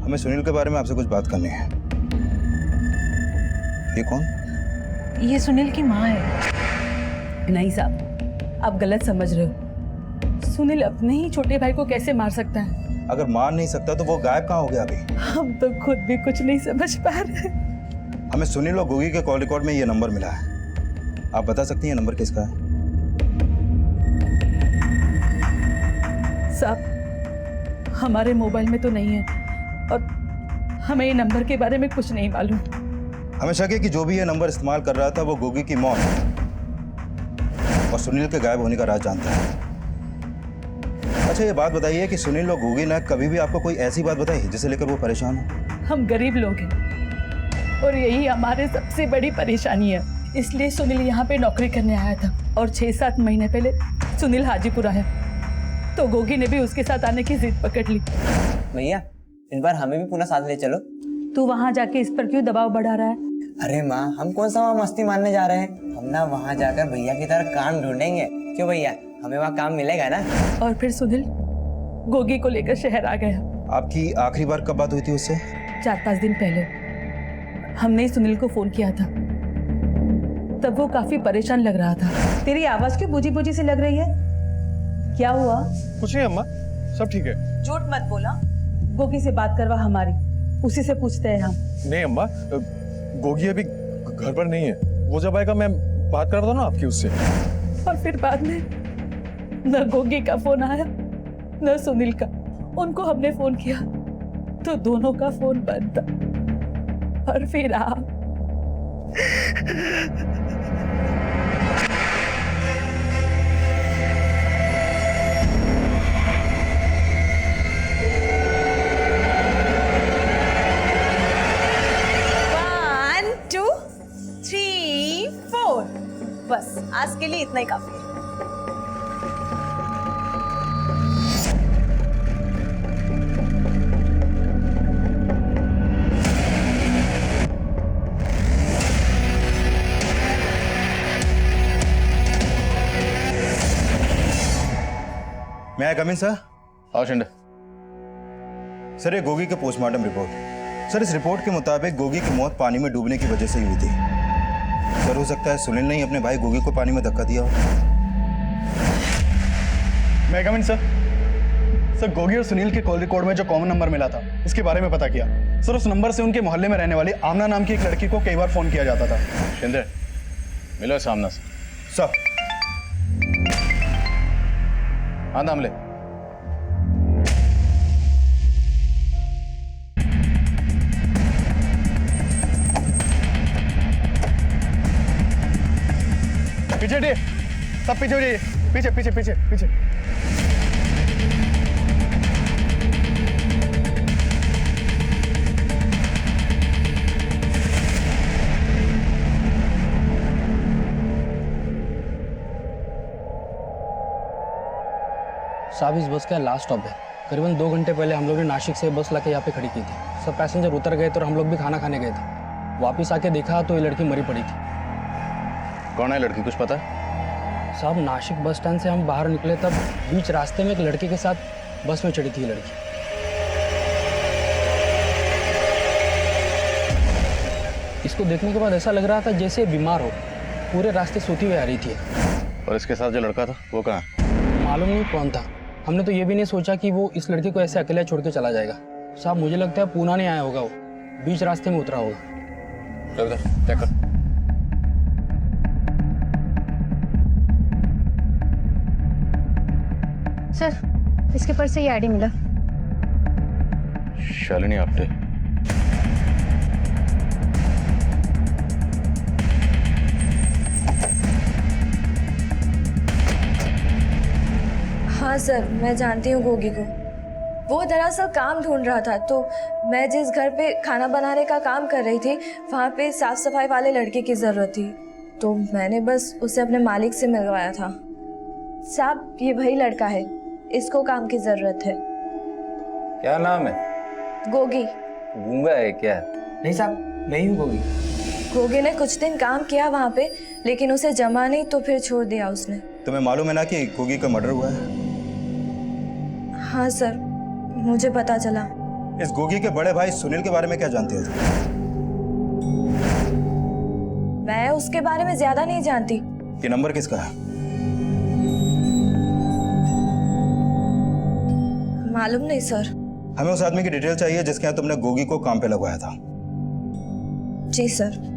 हमें सुनील के बारे में आपसे कुछ बात करनी है। ये कौन? ये सुनील की माँ है। नहीं साहब, आप गलत समझ रहे हो। सुनील अपने ही छोटे भाई को कैसे मार सकता है? अगर मार नहीं सकता तो वो गायब कहाँ हो गया अभी? हम तो खुद भी कुछ नहीं समझ पा रहे। हमें सुनील और गोगी के कॉल रिकॉर्ड में ये नंबर मिला है। आप बता सकती हैं नंबर किसका है? साहब, हमारे मोबाइल में तो नहीं है और हमें ये नंबर के बारे में कुछ नहीं मालूम। हमें शक है कि जो भी ये नंबर इस्तेमाल कर रहा था वो गोगी की मौत और सुनील के गायब होने का राज जानता है। अच्छा, ये बात बताइए कि सुनील और गोगी ने कभी भी आपको कोई ऐसी बात बताई जिसे लेकर वो परेशान हो? हम गरीब लोग हैं और यही हमारे सबसे बड़ी परेशानी है। इसलिए सुनील यहाँ पे नौकरी करने आया था और 6-7 महीने पहले सुनील हाजीपुर आया तो गोगी ने भी उसके साथ आने की जिद पकड़ ली। भैया, इस बार हमें भी पुणे साथ ले चलो। तू वहाँ जाके इस पर क्यों दबाव बढ़ा रहा है? अरे माँ, हम कौन सा वहाँ मस्ती मारने जा रहे हैं? हम ना वहाँ जाकर भैया की तरह काम ढूंढेंगे। क्यों भैया, हमें वहाँ काम मिलेगा ना? और फिर सुनील गोगी को लेकर शहर आ गया। आपकी आखिरी बार कब बात हुई थी उससे? 4-5 दिन पहले हमने ही सुनील को फोन किया था। तब वो काफी परेशान लग रहा था। तेरी आवाज क्यों बूझी बूझी सी लग रही है? क्या हुआ? कुछ नहीं अम्मा, सब ठीक है। झूठ मत बोला। गोगी से बात करवा हमारी, उसी से पूछते हैं हम। नहीं अम्मा, गोगी अभी घर पर नहीं है। वो जब आएगा मैं बात करता हूँ ना आपकी उससे। और फिर बाद में न गोगी का फोन आया न सुनील का। उनको हमने फोन किया तो दोनों का फोन बंद था। और फिर आप। बस आज के लिए इतना ही काफी है। मैं कम इन सर? आओ शिंदे। सर, ये गोगी का पोस्टमार्टम रिपोर्ट। सर, इस रिपोर्ट के मुताबिक गोगी की मौत पानी में डूबने की वजह से ही हुई थी। सर, हो सकता है सुनील ने ही अपने भाई गोगी को पानी में धक्का दिया हो। मैं कम इन सर? सर, गोगी और सुनील के कॉल रिकॉर्ड में जो कॉमन नंबर मिला था उसके बारे में पता किया। सर, उस नंबर से उनके मोहल्ले में रहने वाली आमना नाम की एक लड़की को कई बार फोन किया जाता था। शिंदे, मिलो सामने से। सर, हाँ नाम ले। पीछे हटिए, सब पीछे हो जाइए। पीछे पीछे पीछे पीछे। साहब, इस बस का लास्ट स्टॉप है। करीबन 2 घंटे पहले हम लोग ने नासिक से बस लाके यहाँ पे खड़ी की थी। सब पैसेंजर उतर गए थे और हम लोग भी खाना खाने गए थे। वापस आके देखा तो ये लड़की मरी पड़ी थी। कौन है लड़की, कुछ पता है? साहब, नासिक बस स्टैंड से हम बाहर निकले तब बीच रास्ते में एक लड़के के साथ बस में चढ़ी थी ये लड़की। इसको देखने के बाद ऐसा लग रहा था जैसे बीमार हो। पूरे रास्ते सोती हुई आ रही थी। और इसके साथ जो लड़का था वो कहाँ? मालूम नहीं कौन था। हमने तो ये भी नहीं सोचा कि वो इस लड़के को ऐसे अकेला छोड़ के चला जाएगा। साहब, मुझे लगता है पूना नहीं आया होगा, वो बीच रास्ते में उतरा होगा। उधर चेक कर। सर, इसके पर्स से ये आईडी मिला। शालिनी आप्टे। हाँ सर, मैं जानती हूँ गोगी को। वो दरअसल काम ढूंढ रहा था, तो मैं जिस घर पे खाना बनाने का काम कर रही थी वहाँ पे साफ सफाई वाले लड़के की ज़रूरत थी, तो मैंने बस उसे अपने मालिक से मिलवाया था। साहब, ये वही लड़का है, इसको काम की ज़रूरत है। क्या नाम है? गोगी। गूंगा है क्या? नहीं साहब, नहीं हूँ गोगी। गोगी ने कुछ दिन काम किया वहाँ पे, लेकिन उसे जमा नहीं तो फिर छोड़ दिया उसने। तुम्हें मालूम है ना कि गोगी का मर्डर हुआ है? हाँ सर, मुझे पता चला। इस गोगी के बड़े भाई सुनील के बारे में क्या जानते हो तुम? मैं उसके बारे में ज्यादा नहीं जानती। ये नंबर किसका है? मालूम नहीं सर। हमें उस आदमी की डिटेल चाहिए जिसके यहाँ तुमने गोगी को काम पे लगवाया था। जी सर।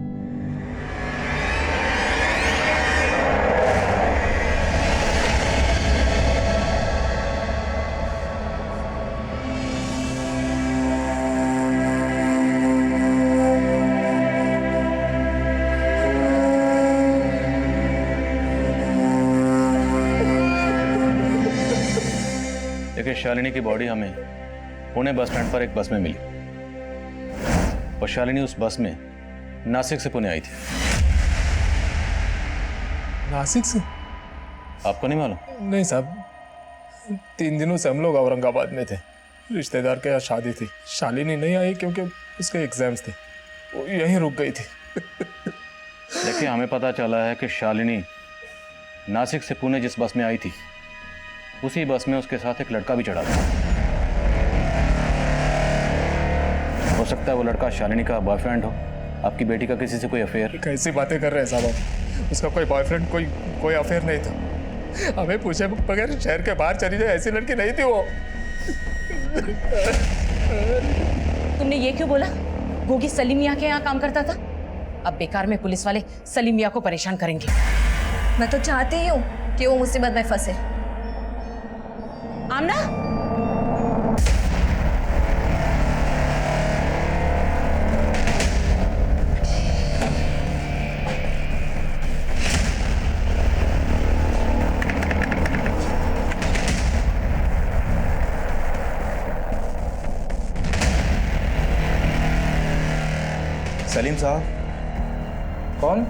देखिए, शालिनी की बॉडी हमें पुणे बस स्टैंड पर एक बस में मिली और शालिनी उस बस में नासिक से पुणे आई थी। नासिक से? आपको नहीं मालूम? नहीं साहब, 3 दिनों से हम लोग औरंगाबाद में थे। रिश्तेदार के यहाँ शादी थी। शालिनी नहीं आई क्योंकि उसके एग्जाम्स थे, वो यहीं रुक गई थी। देखिए, हमें पता चला है कि शालिनी नासिक से पुणे जिस बस में आई थी उसी बस में उसके साथ एक लड़का भी चढ़ा था। हो सकता है वो लड़का शालिनी का बॉयफ्रेंड हो, आपकी बेटी का किसी से कोई अफेयर। कैसी बातें कर रहे हैं साहब आप? उसका कोई बॉयफ्रेंड, कोई अफेयर नहीं था। हमें पूछे बगैर शहर के बाहर चली जाए ऐसी लड़की नहीं थी वो। तुमने ये क्यों बोला? गोगी सलीम मियाँ के यहाँ काम करता था। अब बेकार में पुलिस वाले सलीम मियाँ को परेशान करेंगे। मैं तो चाहती ही हूँ कि वो मुसीबत में फंसे। आमना, सलीम साहब। कौन?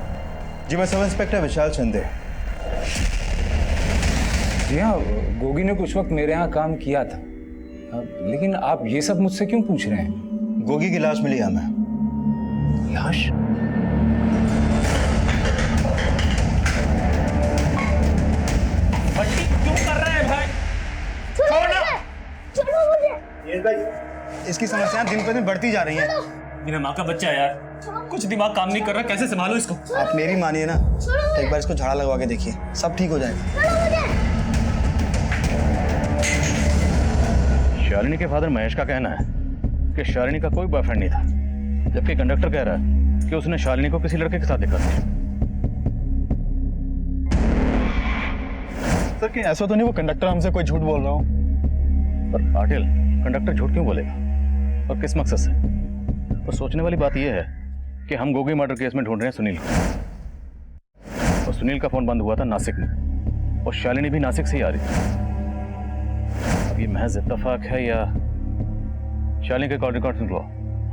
जी, मैं सब इंस्पेक्टर विशाल शिंदे। जी हाँ, गोगी ने कुछ वक्त मेरे यहाँ काम किया था। लेकिन आप ये सब मुझसे क्यों पूछ रहे हैं? गोगी की लाश मिली हमें। लाश? बंटी क्यों कर रहे हैं भाई? इसकी समस्याएं दिन पर दिन बढ़ती जा रही हैं। मेरा माँ का बच्चा है यार, कुछ दिमाग काम नहीं कर रहा, कैसे संभालो इसको? आप मेरी मानिए ना, एक बार इसको झाड़ा लगवा के देखिए, सब ठीक हो जाएगा। शालिनी के फादर महेश का कहना है कि शालिनी का कोई बॉयफ्रेंड नहीं था, जबकि कंडक्टर कह रहा है कि उसने शालिनी को किसी लड़के के साथ देखा था। सर, कहीं ऐसा तो नहीं वो कंडक्टर हमसे कोई झूठ बोल रहा हो? पर पाटिल, कंडक्टर झूठ क्यों बोलेगा और किस मकसद से? और सोचने वाली बात यह है कि हम गोगी मर्डर केस में ढूंढ रहे हैं सुनील को, और सुनील का फोन बंद हुआ था नासिक में, और शालिनी भी नासिक से ही आ रही थी। अब ये महज इत्तेफाक है या शालिनी के कॉल रिकॉर्ड सुन लो,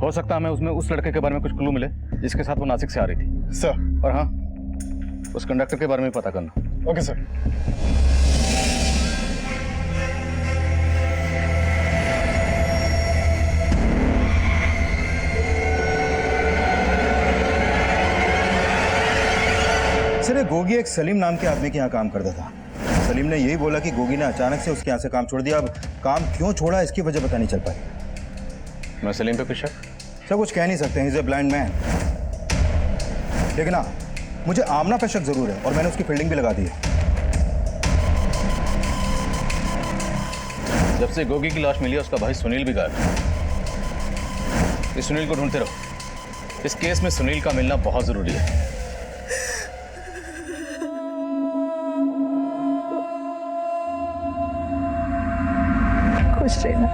हो सकता है हमें उसमें उस लड़के के बारे में कुछ क्लू मिले जिसके साथ वो नासिक से आ रही थी। सर। और हाँ, उस कंडक्टर के बारे में पता करना। Okay sir. सर, गोगी एक सलीम नाम के आदमी के यहाँ काम करता था। सलीम ने यही बोला कि गोगी ने अचानक से उसके यहाँ से काम छोड़ दिया। अब काम क्यों छोड़ा इसकी वजह पता नहीं चल पाई। मैं सलीम पे कुछ शक? सर, कुछ कह नहीं सकते, he is a blind man. लेकिन हाँ, मुझे आमना पे शक जरूर है और मैंने उसकी फील्डिंग भी लगा दी है। जब से गोगी की लाश मिली है उसका भाई सुनील भी गायब है। इस सुनील को ढूंढते रहो, इस केस में सुनील का मिलना बहुत जरूरी है। खुश रहना,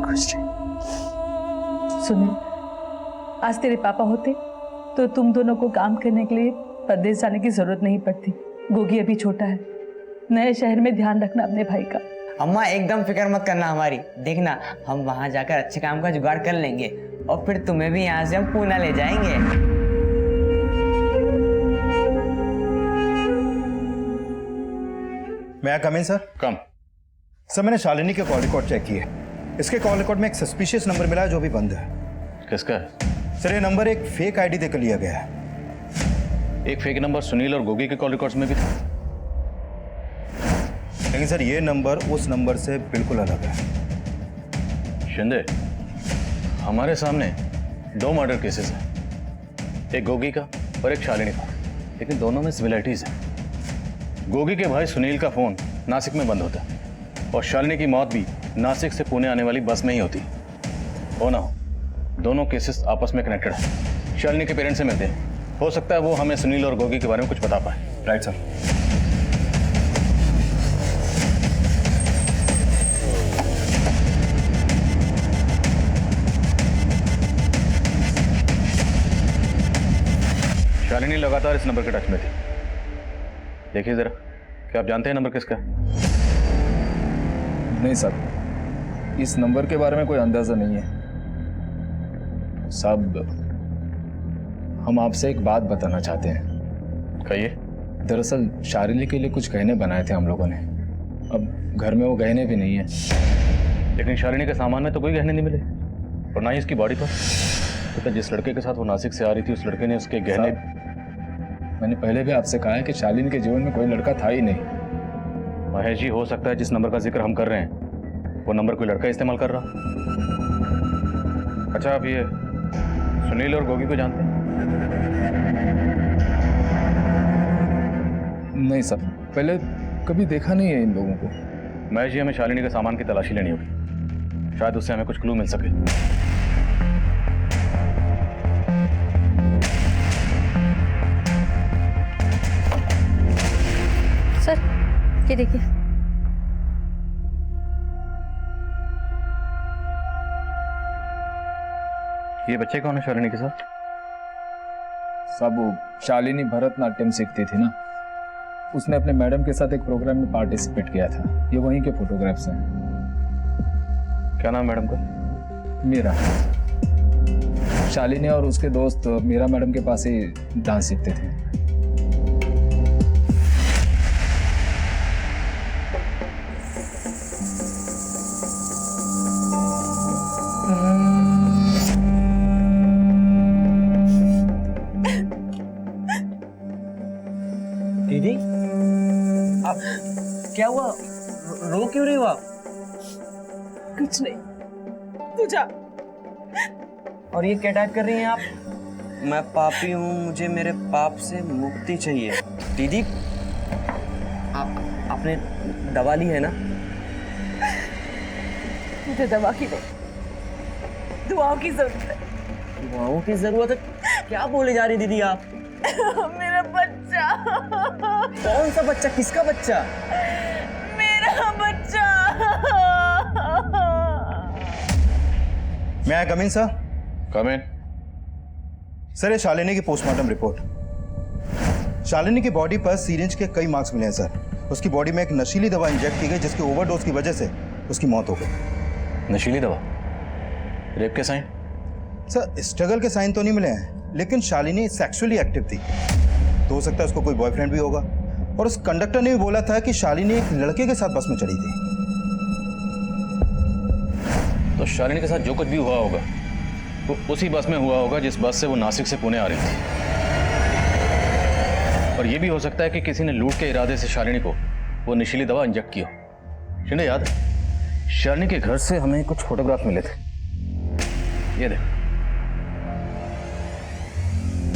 खुश रह। सुनील, आज तेरे पापा होते तो तुम दोनों को काम करने के लिए परदेश जाने की जरूरत नहीं पड़ती। गोगी अभी छोटा है, नए शहर में ध्यान रखना अपने भाई का। अम्मा एकदम फिक्र मत करना हमारी, देखना हम वहां जाकर अच्छे काम का जुगाड़ कर लेंगे और फिर तुम्हें भी यहाँ से हम पूना ले जाएंगे। मैं कम इन सर? कम। सर, मैंने शालिनी के कॉल रिकॉर्ड चेक किए। इसके कॉल रिकॉर्ड में एक सस्पिशियस नंबर मिला है जो भी बंद है। किसका है? सर, ये नंबर एक फेक आईडी देकर लिया गया है। एक फेक नंबर सुनील और गोगी के कॉल रिकॉर्ड्स में भी था। लेकिन सर, ये नंबर उस नंबर से बिल्कुल अलग है। शिंदे, हमारे सामने 2 मर्डर केसेस हैं, एक गोगी का और एक शालिनी का, लेकिन दोनों में सिमिलरिटीज हैं। गोगी के भाई सुनील का फोन नासिक में बंद होता है और शालिनी की मौत भी नासिक से पुणे आने वाली बस में ही होती। हो ना हो, दोनों केसेस आपस में कनेक्टेड हैं। शालिनी के पेरेंट्स से मिलते हैं, हो सकता है वो हमें सुनील और गोगी के बारे में कुछ बता पाए। Right sir. शालिनी लगातार इस नंबर के टच में थी। देखिए जरा, क्या आप जानते हैं नंबर किसका है? नहीं साहब, इस नंबर के बारे में कोई अंदाजा नहीं है साहब। हम आपसे एक बात बताना चाहते हैं। कहिए। दरअसल शालिनी के लिए कुछ गहने बनाए थे हम लोगों ने, अब घर में वो गहने भी नहीं है। लेकिन शालिनी के सामान में तो कोई गहने नहीं मिले और ना ही उसकी बॉडी पर। तो जिस लड़के के साथ वो नासिक से आ रही थी, उस लड़के ने उसके गहने। मैंने पहले भी आपसे कहा है कि शालिनी के जीवन में कोई लड़का था ही नहीं। महेश जी, हो सकता है जिस नंबर का जिक्र हम कर रहे हैं वो नंबर कोई लड़का इस्तेमाल कर रहा। अच्छा, आप ये सुनील और गोगी को जानते हैं? नहीं सर, पहले कभी देखा नहीं है इन लोगों को। महेश जी, हमें शालिनी के सामान की तलाशी लेनी होगी, शायद उससे हमें कुछ क्लू मिल सके। सर ये देखिए। ये बच्चे कौन है शालिनी के साथ? साहब, वो शालिनी भरतनाट्यम सीखती थी ना, उसने अपने मैडम के साथ एक प्रोग्राम में पार्टिसिपेट किया था। ये वहीं के फोटोग्राफ्स हैं। क्या नाम मैडम का? मीरा। शालिनी और उसके दोस्त मीरा मैडम के पास ही डांस सीखते थे। दीदी, आप क्या हुआ? रो क्यों रही हो आप? कुछ नहीं, तू जा। और ये क्या टाइप कर रही हैं आप? मैं पापी हूँ, मुझे मेरे पाप से मुक्ति चाहिए। दीदी, आपने दवा ली है ना? मुझे दवा की नहीं, दुआओं की जरूरत है। दुआओं की जरूरत है? क्या बोले जा रही दीदी आप? मेरा बच्चा। कौन सा बच्चा? किसका बच्चा? मेरा बच्चा। मैं कम इन सर? कम इन। सर, ये शालिनी की पोस्टमार्टम रिपोर्ट। शालिनी की बॉडी पर सीरिंज के कई मार्क्स मिले हैं सर। उसकी बॉडी में एक नशीली दवा इंजेक्ट की गई, जिसकी ओवरडोज की वजह से उसकी मौत हो गई। नशीली दवा? रेप के साइन? सर, स्ट्रगल के साइन तो नहीं मिले हैं, लेकिन शालिनी सेक्सुअली एक्टिव थी, तो हो सकता है उसको कोई बॉयफ्रेंड भी होगा। और उस कंडक्टर ने भी बोला था कि शालिनी एक लड़के के साथ बस में चढ़ी थी। तो शालिनी के साथ जो कुछ भी हुआ होगा वो उसी बस में हुआ होगा जिस बस से वो नासिक से पुणे आ रही थी। और ये भी हो सकता है कि किसी ने लूट के इरादे से शालिनी को वो नशीली दवा इंजेक्ट की हो। शिंदे, याद है शालिनी के घर से हमें कुछ फोटोग्राफ मिले थे, ये देख।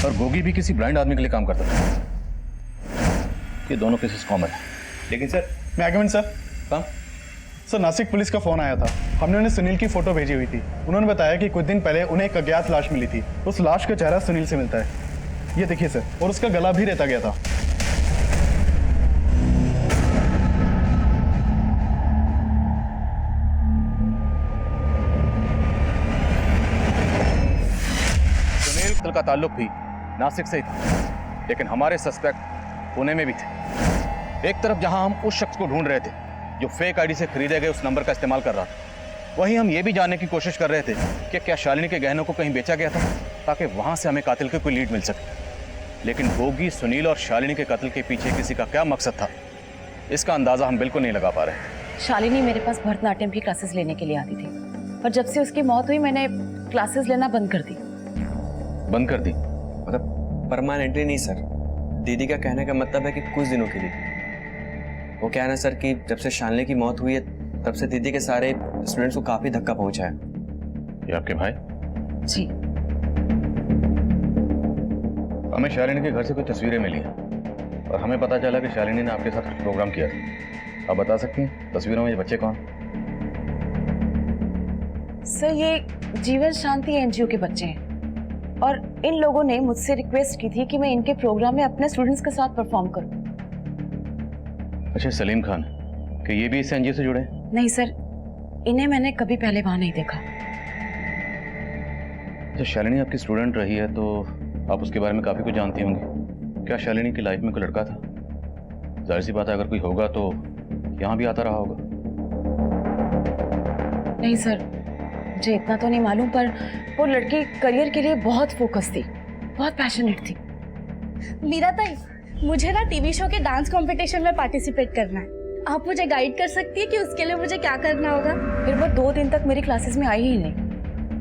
और गोगी भी किसी ब्लाइंड आदमी के लिए काम करता था। ये दोनों केसेस कॉमन है। लेकिन सर, मैं आगे सर। कहाँ? सर, नासिक पुलिस का फोन आया था। हमने उन्हें सुनील की फोटो भेजी हुई थी। उन्होंने बताया कि कुछ दिन पहले उन्हें एक अज्ञात लाश मिली थी। उस लाश का चेहरा सुनील से मिलता है। ये देखिए सर, और उसका गला भी रेता गया था। सुनील का ताल्लुक भी नासिक से ही था, लेकिन हमारे सस्पेक्ट पुणे में भी थे। एक तरफ जहां हम उस शख्स को ढूंढ रहे थे जो फेक आईडी से खरीदे गए उस नंबर का इस्तेमाल कर रहा था, वहीं हम ये भी जानने की कोशिश कर रहे थे कि क्या शालिनी के गहनों को कहीं बेचा गया था, ताकि वहां से हमें कातिल की कोई लीड मिल सके। लेकिन गोगी, सुनील और शालिनी के कत्ल के पीछे किसी का क्या मकसद था, इसका अंदाजा हम बिल्कुल नहीं लगा पा रहे। शालिनी मेरे पास भरतनाट्यम की क्लासेस लेने के लिए आती थी, पर जब से उसकी मौत हुई मैंने क्लासेस लेना बंद कर दी। बंद कर दी? मतलब परमानेंटली नहीं सर। दीदी का कहने का मतलब है कि कुछ दिनों के लिए। वो क्या है ना सर कि जब से शालिनी की मौत हुई है तब से दीदी के सारे स्टूडेंट्स को काफ़ी धक्का पहुंचा है। ये आपके भाई? जी। हमें शालिनी के घर से कुछ तस्वीरें मिली हैं और हमें पता चला कि शालिनी ने आपके साथ कुछ प्रोग्राम किया था। आप बता सकती हैं तस्वीरों में ये बच्चे कौन? सर ये जीवन शांति एनजीओ के बच्चे हैं और इन लोगों ने मुझसे रिक्वेस्ट की थी कि मैं इनके प्रोग्राम में अपने स्टूडेंट्स के साथ परफॉर्म करूं। अच्छा, सलीम खान, कि ये भी इस एनजीओ से जुड़े हैं? नहीं सर, इन्हें मैंने कभी पहले वहां नहीं देखा। अच्छा, शालिनी आपकी स्टूडेंट रही है तो आप उसके बारे में काफ़ी कुछ जानती होंगी। क्या शालिनी की लाइफ में कोई लड़का था? जाहिर सी बात है, अगर कोई होगा तो यहाँ भी आता रहा होगा। नहीं सर, मुझे इतना तो नहीं मालूम, पर वो लड़की करियर के लिए बहुत फोकस थी, बहुत पैशनेट थी। मीरा ताई, मुझे ना टीवी शो के डांस कंपटीशन में पार्टिसिपेट करना है। आप मुझे गाइड कर सकती है कि उसके लिए मुझे क्या करना होगा? फिर वो 2 दिन तक मेरी क्लासेस में आई ही नहीं,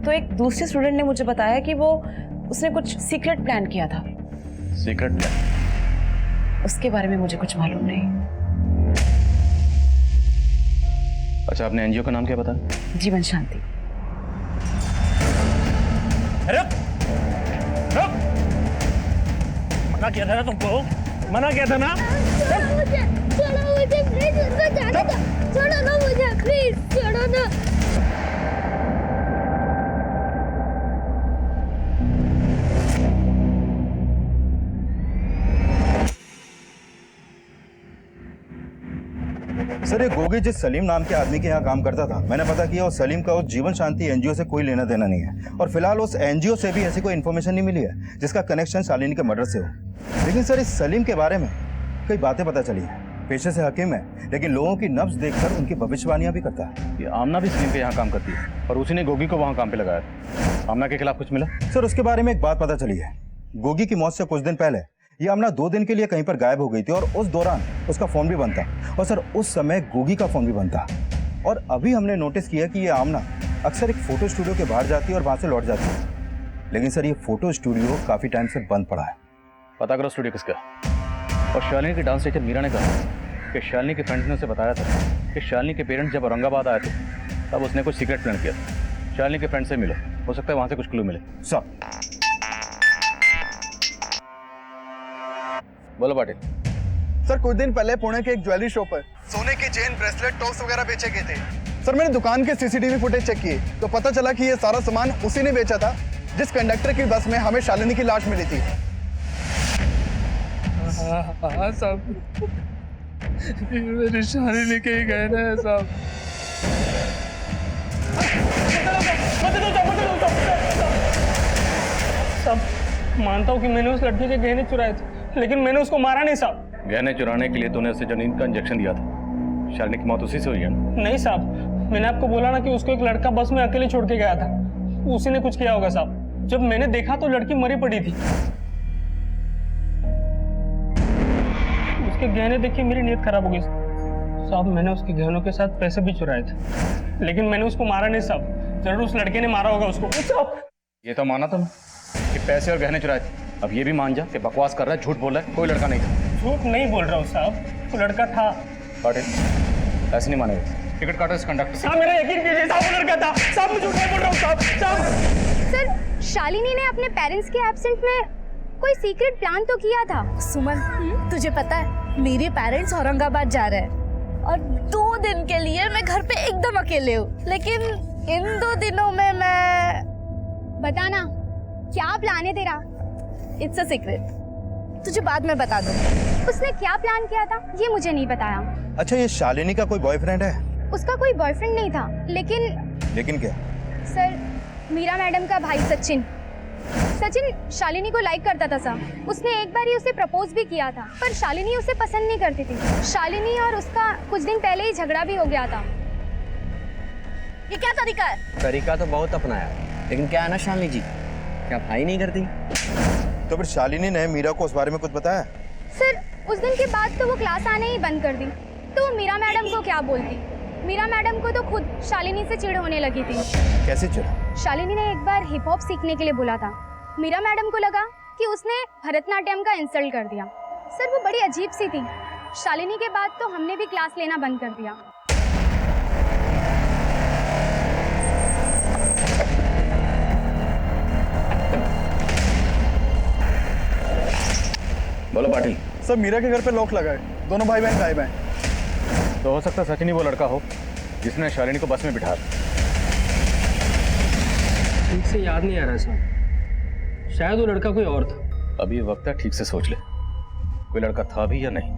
तो एक दूसरे स्टूडेंट ने मुझे बताया कि उसने कुछ सीक्रेट प्लान किया था। Secret plan? उसके बारे में मुझे कुछ मालूम नहीं। अच्छा, आपने एनजीओ का नाम क्या बताया? जीवन शांति। मना किया था ना तुमको, मना किया था ना। छोड़ो मुझे प्लीज, उनको जाने दो। छोड़ो ना मुझे प्लीज, छोड़ो ना। सर, ये गोगी जिस सलीम नाम के आदमी के यहाँ काम करता था, मैंने पता किया उस सलीम का उस जीवन शांति एनजीओ से कोई लेना देना नहीं है और फिलहाल उस एनजीओ से भी ऐसी कोई इन्फॉर्मेशन नहीं मिली है जिसका कनेक्शन शालिनी के मर्डर से हो। लेकिन सर, इस सलीम के बारे में कई बातें पता चली है। पेशे से हकीम है, लेकिन लोगों की नब्ज देखकर उनकी भविष्यवाणियां भी करता है। ये आमना भी सलीम के यहाँ काम करती है और उसी ने गोगी को वहाँ काम पे लगाया। आमना के खिलाफ कुछ मिला? सर, उसके बारे में एक बात पता चली है। गोगी की मौत से कुछ दिन पहले ये आमना 2 दिन के लिए कहीं पर गायब हो गई थी और उस दौरान उसका फोन भी बंद था और सर उस समय गोगी का फोन भी बंद था। और अभी हमने नोटिस किया कि ये आमना अक्सर एक फोटो स्टूडियो के बाहर जाती है और वहां से लौट जाती है, लेकिन सर ये फोटो स्टूडियो काफी टाइम से बंद पड़ा है। पता करो स्टूडियो किसका। और शालिनी की डांस टीचर मीरा ने कहा कि शालिनी के फ्रेंड्स ने उसे बताया था कि शालिनी के पेरेंट्स जब औरंगाबाद आए थे तब उसने कुछ सीक्रेट प्लान किया था। शालिनी के फ्रेंड से मिलो, हो सकता है वहां से कुछ क्लू मिले। सर बोलो पाटिल। सर, कुछ दिन पहले पुणे के एक ज्वेलरी शॉप पर सोने के चेन, ब्रेसलेट, टॉप्स वगैरह बेचे गए थे। सर, मैंने दुकान के सीसीटीवी फुटेज चेक किए तो पता चला कि ये सारा सामान उसी ने बेचा था जिस कंडक्टर की बस में हमें शालिनी की लाश मिली थी। हाँ साहब, मेरी शालिनी के ही गहने हैं साहब। साहब, मानता हूँ कि मैंने उस लड़की के गहने चुराए थे, लेकिन मैंने उसको मारा नहीं साहब। गहने चुराने के लिए तूने उसे जनीन का इंजेक्शन दिया था। शालिनी की मौत उसी से हुई है ना? नहीं साहब, मैंने आपको बोला ना कि उसको एक लड़का बस में अकेले छोड़ के गया था, उसी ने कुछ किया होगा साहब। जब मैंने देखा तो लड़की मरी पड़ी थी। उसके गहने देख के मेरी नीयत खराब हो गई साहब। मैंने उसके गहनों के साथ पैसे भी चुराए थे, लेकिन मैंने उसको मारा नहीं साहब। जरूर उस लड़के ने मारा होगा उसको। ये तो माना तुम कि पैसे और गहने चुराए थे, अब ये भी मान जा कि बकवास कर रहा है, झूठ बोल रहा है, कोई लड़का नहीं था। झूठ नहीं बोल रहा हूँ साहब, वो लड़का था। पाटिल, ऐसे नहीं मानेगा। टिकट काटो इस कंडक्टर। साहब मेरा यकीन कीजिए साहब, वो लड़का था साहब, मैं झूठ नहीं बोल रहा हूँ साहब। सर, शालिनी ने अपने पेरेंट्स के एब्सेंट में कोई सीक्रेट प्लान तो किया था। सुमन, तुझे पता है मेरे पेरेंट्स औरंगाबाद जा रहे हैं और 2 दिन के लिए मैं घर पे एकदम अकेले हूँ। लेकिन इन 2 दिनों में मैं... बताना क्या प्लान है तेरा? इट्स अ सीक्रेट, तुझे बाद में बता दूँ। उसने क्या प्लान किया था ये मुझे नहीं बताया। अच्छा, ये शालिनी का कोई बॉयफ्रेंड है? उसका कोई बॉयफ्रेंड नहीं था, लेकिन क्या? सर, मीरा मैडम का भाई सचिन शालिनी को लाइक करता था सर। उसने एक बार ही उसे प्रपोज भी किया था, पर शालिनी उसे पसंद नहीं करती थी। शालिनी और उसका कुछ दिन पहले ही झगड़ा भी हो गया था। ये क्या तरीका है? तरीका तो बहुत अपनाया, लेकिन क्या है ना शालिनी जी, क्या भाई नहीं करती? तो फिर शालिनी ने मीरा को उस बारे में कुछ बताया? सर, उस दिन के बाद तो वो क्लास आने ही बंद कर दी, तो वो मीरा मैडम को क्या बोलती? मीरा मैडम को तो खुद शालिनी से चिढ़ होने लगी थी। कैसे चिढ़? शालिनी ने एक बार हिप हॉप सीखने के लिए बोला था। मीरा मैडम को लगा कि उसने भरतनाट्यम का इंसल्ट कर दिया। सर, वो बड़ी अजीब सी थी। शालिनी के बाद तो हमने भी क्लास लेना बंद कर दिया। बोलो पाटिल। सर मीरा के घर पे लॉक लगा है, दोनों भाई बहन गायब हैं। तो हो सकता है सचिन ही वो लड़का हो जिसने शालिनी को बस में बिठा। ठीक से याद नहीं आ रहा साहब, शायद वो लड़का कोई और था। अभी वक्त है, ठीक से सोच ले, कोई लड़का था भी या नहीं।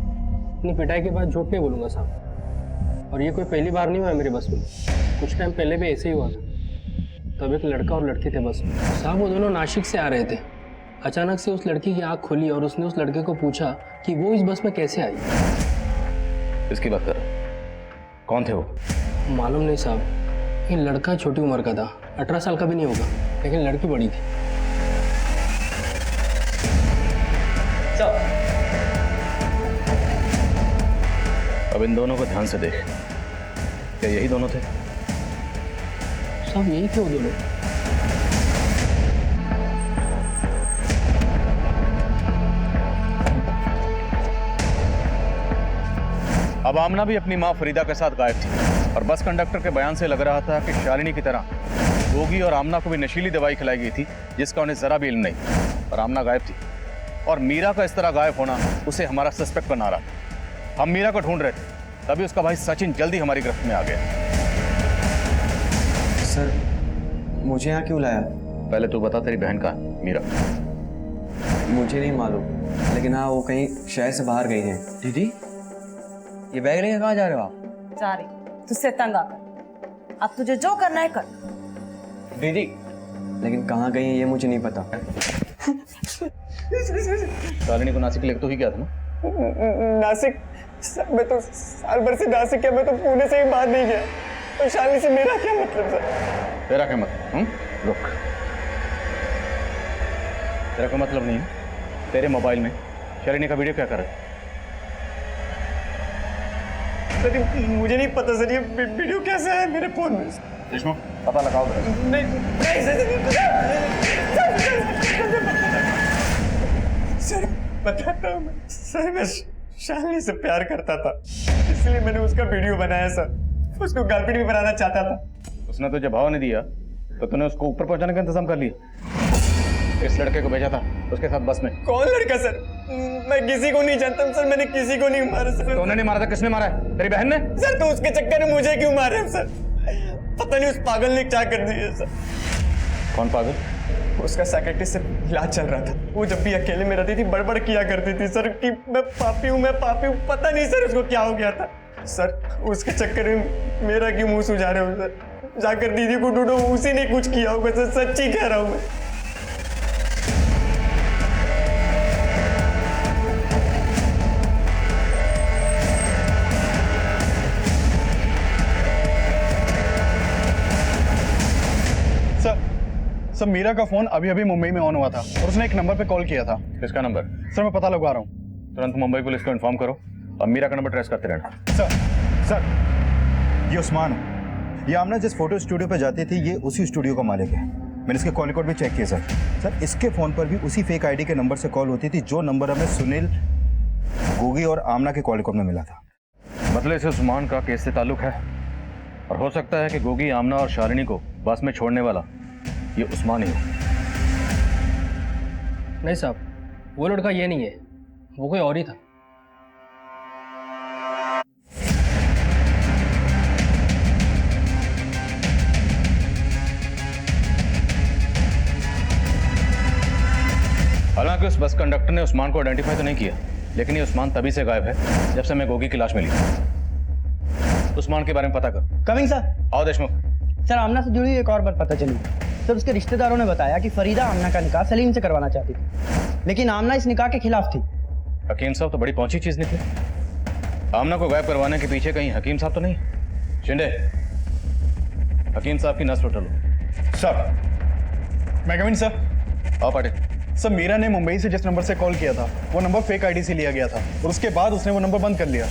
अपनी पिटाई के बाद झूठ नहीं बोलूंगा साहब, और ये कोई पहली बार नहीं हुआ मेरे बस में, कुछ टाइम पहले भी ऐसे ही हुआ था। तब एक लड़का और लड़की थे बस में साहब, वो दोनों नासिक से आ रहे थे। अचानक से उस लड़की की आंख खुली और उसने उस लड़के को पूछा कि वो इस बस में कैसे आई। इसकी बात कर, कौन थे वो? मालूम नहीं साहब, ये लड़का छोटी उम्र का था, 18 साल का भी नहीं होगा, लेकिन लड़की बड़ी थी। अब इन दोनों को ध्यान से देख, क्या यही दोनों थे? साहब यही थे वो दोनों। अब आमना भी अपनी मां फरीदा के साथ गायब थी और बस कंडक्टर के बयान से लग रहा था कि शालिनी की तरह गोगी और आमना को भी नशीली दवाई खिलाई गई थी जिसका उन्हें जरा भी इल्म नहीं। और आमना गायब थी और मीरा का इस तरह गायब होना उसे हमारा सस्पेक्ट बना रहा था। हम मीरा को ढूंढ रहे थे, तभी उसका भाई सचिन जल्दी हमारी गिरफ्त में आ गया। सर मुझे यहाँ क्यों लाया? पहले तू बता, तेरी बहन कहाँ है मीरा? मुझे नहीं मालूम, लेकिन हाँ वो कहीं शहर से बाहर गई हैं। दीदी ये बैग लेके कहाँ जा रहे हो आप? जा रही तुझसे तंग आकर, अब तुझे जो करना है कर। दीदी लेकिन कहाँ गई है ये मुझे नहीं पता। शालिनी को नासिक लेकर तो ही गया था ना? नासिक? सर मैं तो साल भर से नासिक गया, मैं तो पुणे से ही बाहर नहीं गया। तो शालिनी से मेरा क्या मतलब सर? तेरा क्या मतलब? रुक, तेरा कोई मतलब नहीं है? तेरे मोबाइल में शालिनी का वीडियो क्या कर रहा है? सर मुझे नहीं पता सर, ये वीडियो कैसे है मेरे फोन में? देशमुख पता लगाओ। नहीं सर बताता हूँ सर, मैं शालिनी से प्यार करता था, इसलिए मैंने उसका वीडियो बनाया सर। उसको गर्लफ्रेंड भी बनाना चाहता था। उसने तुझे भाव नहीं दिया तो तूने उसको ऊपर पहुंचाने का इंतजाम कर लिया। इस लड़के को भेजा था उसके साथ बस में। कौन लड़का सर? मैं किसी को नहीं जानता सर, मैंने किसी को नहीं मारा सर। तो नहीं मारा था, किसने मारा है? तेरी बहन ने? सर तो उसके चक्कर में मुझे क्यों मारे सर? पता नहीं उस पागल ने क्या कर दिया सर। कौन पागल? उसका साइकियाट्रिस्ट से इलाज चल रहा था। वो जब भी अकेले में रहती थी बड़बड़ किया करती थी सर कि मैं पापी हूँ, मैं पापी हूँ। पता नहीं सर उसको क्या हो गया था सर। उसके चक्कर में मेरा क्यों मुंह सुझा रहे हो सर? जाकर दीदी को ढूंढो, उसी ने कुछ किया होगा सर, सच्ची कह रहा हूँ मैं। सर मीरा का फोन अभी अभी मुंबई में ऑन हुआ था और उसने एक नंबर पे कॉल किया था। किसका नंबर? सर मैं पता लगवा रहा हूँ। तुरंत मुंबई पुलिस को इन्फॉर्म करो और मीरा का नंबर ट्रेस करते रहना। सर ये उस्मान है, ये आमना जिस फोटो स्टूडियो पे जाती थी ये उसी स्टूडियो का मालिक है। मैंने इसके कॉल रिकॉर्ड भी चेक किया सर। इसके फ़ोन पर भी उसी फेक आईडी के नंबर से कॉल होती थी जो नंबर हमें सुनील, गोगी और आमना के कॉल रिकॉर्ड में मिला था। मतलब इसे उस्मान का केस से ताल्लुक है और हो सकता है कि गोगी, आमना और शालिनी को बस में छोड़ने वाला ये उस्मान ही हो। नहीं साहब, वो लड़का ये नहीं है, वो कोई और ही था। हालांकि उस बस कंडक्टर ने उस्मान को आइडेंटिफाई तो नहीं किया, लेकिन ये उस्मान तभी से गायब है जब से हमें गोगी की लाश मिली। उस्मान के बारे में पता कर। Coming sir. आओ देशमुख। सर आमना से जुड़ी एक और बात पता चली। सर उसके रिश्तेदारों ने बताया कि फरीदा आमना का निकाह सलीम से करवाना चाहती थी, लेकिन आमना इस निकाह के खिलाफ थी। हकीम साहब तो बड़ी पहुंची चीज निकली। आमना को गायब करवाने के पीछे कहीं हकीम साहब तो नहीं? शिंदे, हकीम साहब की नस उठा लो। सर मैं कमिंग सर। आओ पाटिल। सर मीरा ने मुंबई से जिस नंबर से कॉल किया था वो नंबर फेक आईडी से लिया गया था और उसके बाद उसने वो नंबर बंद कर लिया।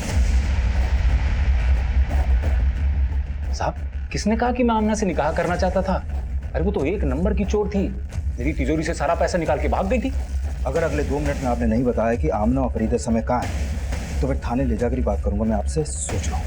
साहब किसने कहा कि मैं आमना से निकाह करना चाहता था? अरे वो तो एक नंबर की चोर थी, मेरी तिजोरी से सारा पैसा निकाल के भाग गई थी। अगर अगले 2 मिनट में आपने नहीं बताया कि आमना और फरीदा समय कहाँ है तो मैं थाने ले जाकर ही बात करूंगा। मैं आपसे सोच रहा हूँ।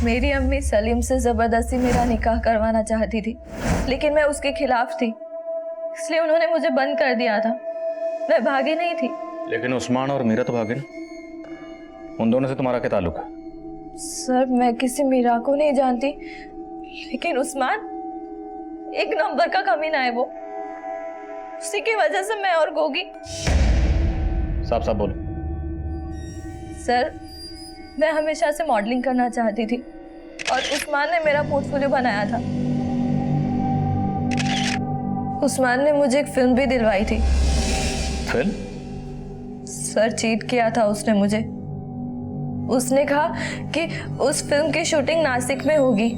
मेरी अम्मी सलीम से ज़बरदस्ती मेरा निकाह करवाना चाहती थी, लेकिन मैं उसके खिलाफ थी, इसलिए उन्होंने मुझे बंद कर दिया था। मैं भागी नहीं थी। लेकिन उस्मान और मीरा तो भागे ना, उन दोनों से तुम्हारा क्या ताल्लुक है? सर मैं किसी मीरा को नहीं जानती, लेकिन उस्मान एक नंबर का कमीना है। वो उसी की वजह से मैं और गोगी। साफ साफ बोलो। सर मैं हमेशा से मॉडलिंग करना चाहती थी और उस्मान ने मेरा पोर्टफोलियो बनाया था। उस्मान ने मुझे एक फिल्म भी दिलवाई थी। फिल्म? सर चीट किया था उसने मुझे। उसने कहा कि उस फिल्म की शूटिंग नासिक में होगी।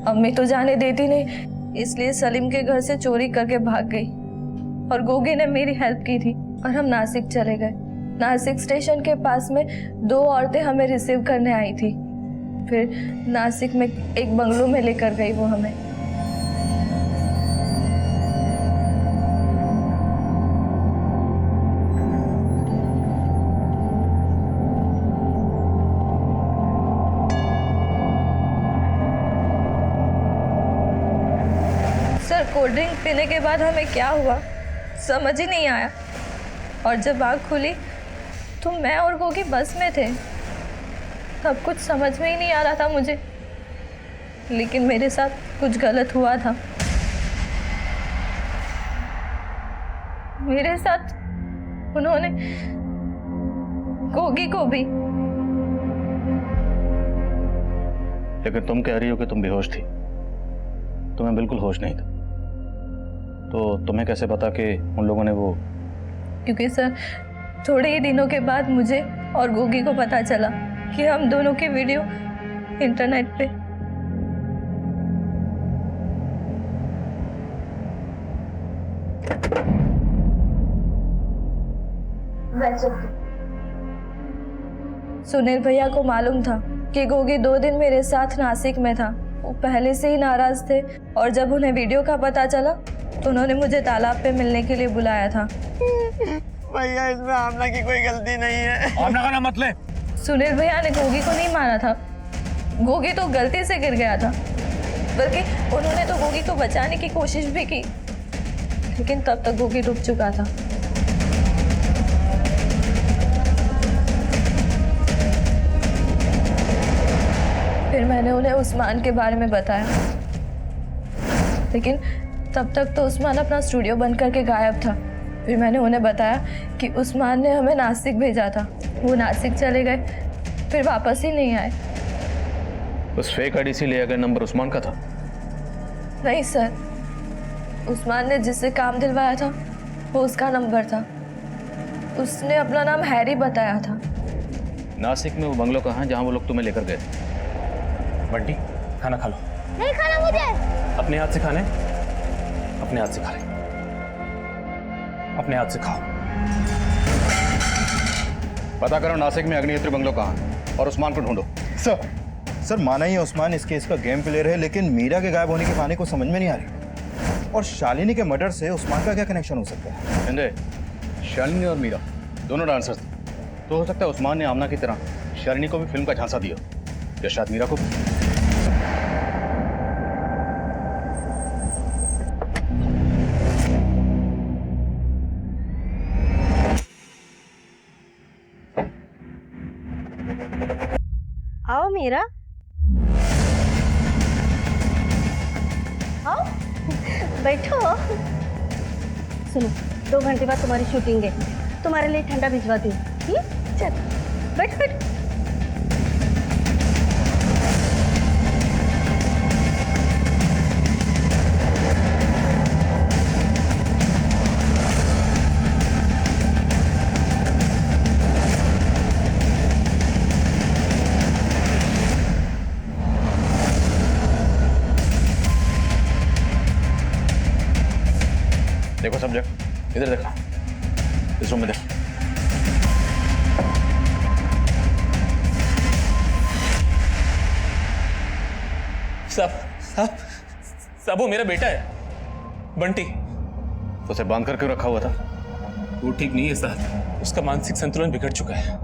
अम्मी तो जाने देती नहीं, इसलिए सलीम के घर से चोरी करके भाग गई और गोगी ने मेरी हेल्प की थी और हम नासिक चले गए। नासिक स्टेशन के पास में 2 औरतें हमें रिसीव करने आई थी। फिर नासिक में एक बंगलो में लेकर गई वो हमें। सर कोल्ड ड्रिंक पीने के बाद हमें क्या हुआ समझ ही नहीं आया, और जब आँख खुली तो मैं और गोगी बस में थे। तब कुछ समझ में ही नहीं आ रहा था मुझे, लेकिन मेरे साथ कुछ गलत हुआ था। मेरे साथ उन्होंने गोगी को भी। लेकिन तुम कह रही हो कि तुम बेहोश थी, तुम्हें बिल्कुल होश नहीं था, तो तुम्हें कैसे पता कि उन लोगों ने वो? क्योंकि सर थोड़े ही दिनों के बाद मुझे और गोगी को पता चला कि हम दोनों की वीडियो इंटरनेट पे। सुनील भैया को मालूम था कि गोगी 2 दिन मेरे साथ नासिक में था। वो पहले से ही नाराज थे और जब उन्हें वीडियो का पता चला तो उन्होंने मुझे तालाब पे मिलने के लिए बुलाया था। भैया इसमें आमना की कोई गलती नहीं है। आमना का नाम मत ले। सुनील भैया ने गोगी को नहीं मारा था, गोगी तो गलती से गिर गया था। बल्कि उन्होंने तो गोगी को बचाने की कोशिश भी की, लेकिन तब तक गोगी डूब चुका था। फिर मैंने उन्हें उस्मान के बारे में बताया, लेकिन तब तक तो उस्मान अपना स्टूडियो बंद करके गायब था। फिर मैंने उन्हें बताया कि उस्मान ने हमें नासिक भेजा था। वो नासिक चले गए, फिर वापस ही नहीं आए। उस फेक आईडी से लिया गया नंबर उस्मान का था? नहीं सर, उस्मान ने जिससे काम दिलवाया था वो उसका नंबर था। उसने अपना नाम हैरी बताया था। नासिक में वो बंगलो कहाँ है जहाँ वो लोग तुम्हें लेकर गए? बंटी खाना खा लो। नहीं खाना मुझे। अपने हाथ से खाने, अपने हाथ से खा ले, अपने हाथ से खाओ। पता करो नासिक में अग्निहोत्री बंगलो कहाँ है और उस्मान को ढूंढो। सर माना ही उस्मान इस केस का गेम प्लेयर है, लेकिन मीरा के गायब होने की कहानी को समझ में नहीं आ रही। और शालिनी के मर्डर से उस्मान का क्या कनेक्शन हो सकता है? संजय, शालिनी और मीरा दोनों डांसर्स थे, तो हो सकता है उस्मान ने आमना की तरह शालिनी को भी फिल्म का झांसा दिया, या शायद मीरा को भी। आओ मीरा, आओ बैठो। सुनो, 2 घंटे बाद तुम्हारी शूटिंग है, तुम्हारे लिए ठंडा भिजवाती हूँ। चल बैठ बैठ। देखो सब्जेक्ट, इधर देखो, इस रूम में देखो। साहब वो मेरा बेटा है, बंटी। तो उसे बांध कर क्यों रखा हुआ था? वो ठीक नहीं है साहब, उसका मानसिक संतुलन बिगड़ चुका है।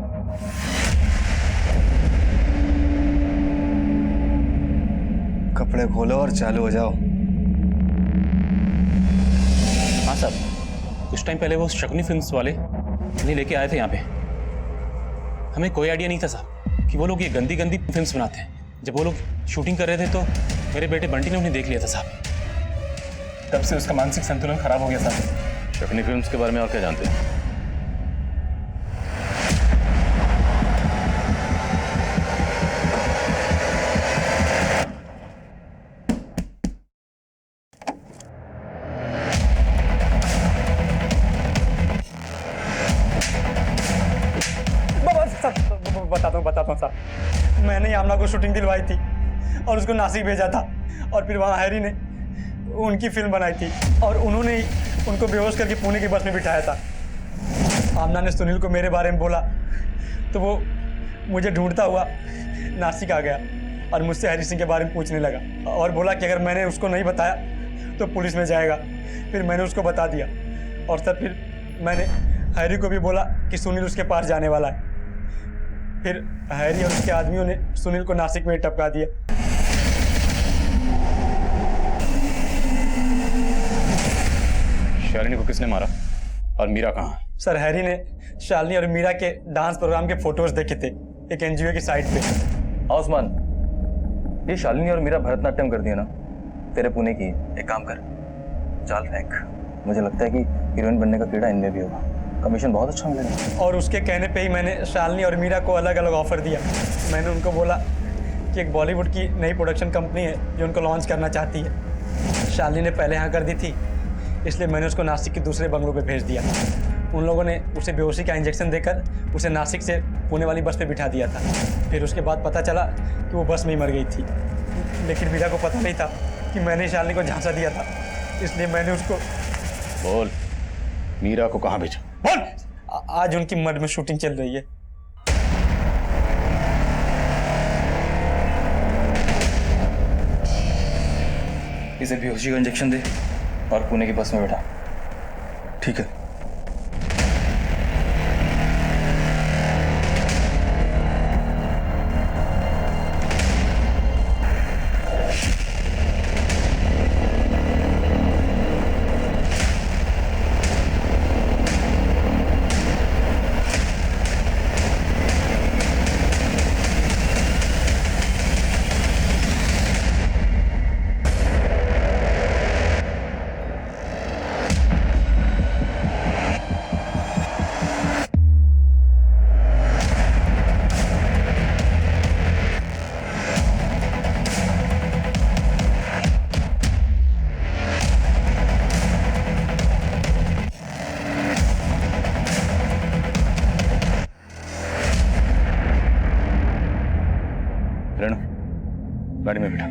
कपड़े खोलो और चालू हो जाओ। हाँ साहब, कुछ टाइम पहले वो शकुनी फिल्म्स वाले इन्हें लेके आए थे यहाँ पे। हमें कोई आइडिया नहीं था साहब कि वो लोग ये गंदी गंदी फिल्म्स बनाते हैं। जब वो लोग शूटिंग कर रहे थे तो मेरे बेटे बंटी ने उन्हें देख लिया था साहब। तब से उसका मानसिक संतुलन खराब हो गया साहब। शकुनी फिल्म्स के बारे में और क्या जानते हैं? बताता हूँ साहब। मैंने आमना को शूटिंग दिलवाई थी और उसको नासिक भेजा था, और फिर वहाँ हैरी ने उनकी फिल्म बनाई थी और उन्होंने ही उनको बेहोश करके पुणे की बस में बिठाया था। आमना ने सुनील को मेरे बारे में बोला तो वो मुझे ढूंढता हुआ नासिक आ गया और मुझसे हैरी सिंह के बारे में पूछने लगा और बोला कि अगर मैंने उसको नहीं बताया तो पुलिस में जाएगा। फिर मैंने उसको बता दिया और तब फिर मैंने हैरी को भी बोला कि सुनील उसके पास जाने वाला है। फिर हैरी और उसके आदमियों ने सुनील को नासिक में टपका दिया। शालिनी को किसने मारा और मीरा कहाँ? सर, हैरी ने शालिनी और मीरा के डांस प्रोग्राम के फोटोज देखे थे एक एनजीओ की साइट पे। आसमान, ये शालिनी और मीरा भरतनाट्यम कर दिया ना, तेरे पुणे की। एक काम कर, चाल फेंक। मुझे लगता है कि हीरोइन बनने का कीड़ा इनमें भी होगा, कमीशन बहुत अच्छा मिलेगा। और उसके कहने पे ही मैंने शालिनी और मीरा को अलग अलग ऑफर दिया। मैंने उनको बोला कि एक बॉलीवुड की नई प्रोडक्शन कंपनी है जो उनको लॉन्च करना चाहती है। शालिनी ने पहले हाँ कर दी थी, इसलिए मैंने उसको नासिक के दूसरे बंगलों पे भेज दिया। उन लोगों ने उसे बेहोशी का इंजेक्शन देकर उसे नासिक से पुणे वाली बस पे बिठा दिया था। फिर उसके बाद पता चला कि वो बस में ही मर गई थी, लेकिन मीरा को पता नहीं था कि मैंने शालिनी को झांसा दिया था, इसलिए मैंने उसको। बोल, मीरा को कहाँ भेजा? बोल। आज उनकी मड में शूटिंग चल रही है। इसे बेहोशी का इंजेक्शन दे और पुणे की बस में बैठा। ठीक है। गाड़ी में बैठा।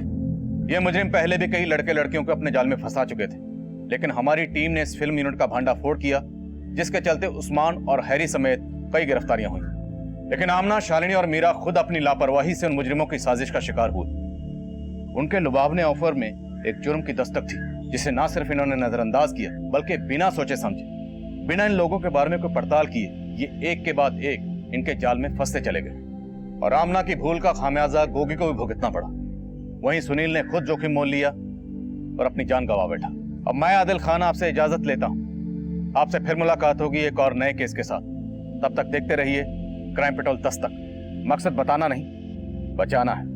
ये मुजरिम पहले भी कई लड़के लड़कियों को अपने जाल में फंसा चुके थे, लेकिन हमारी टीम ने इस फिल्म यूनिट का भांडाफोड़ किया, जिसके चलते उस्मान और हैरी समेत कई गिरफ्तारियां हुई। लेकिन आमना, शालिनी और मीरा खुद अपनी लापरवाही से उन मुजरिमों की साजिश का शिकार हुए। उनके लुभावने ऑफर में एक जुर्म की दस्तक थी, जिसे ना सिर्फ इन्होंने नजरअंदाज किया, बल्कि बिना सोचे समझे, बिना इन लोगों के बारे में कोई पड़ताल किए, ये एक के बाद एक इनके जाल में फंसते चले गए। और आमना की भूल का खामियाजा गोगी को भी भुगतना पड़ा। वहीं सुनील ने खुद जोखिम मोल लिया और अपनी जान गंवा बैठा। अब मैं आदिल खान आपसे इजाजत लेता हूं। आपसे फिर मुलाकात होगी एक और नए केस के साथ। तब तक देखते रहिए क्राइम पेट्रोल 10 तक। मकसद बताना नहीं, बचाना है।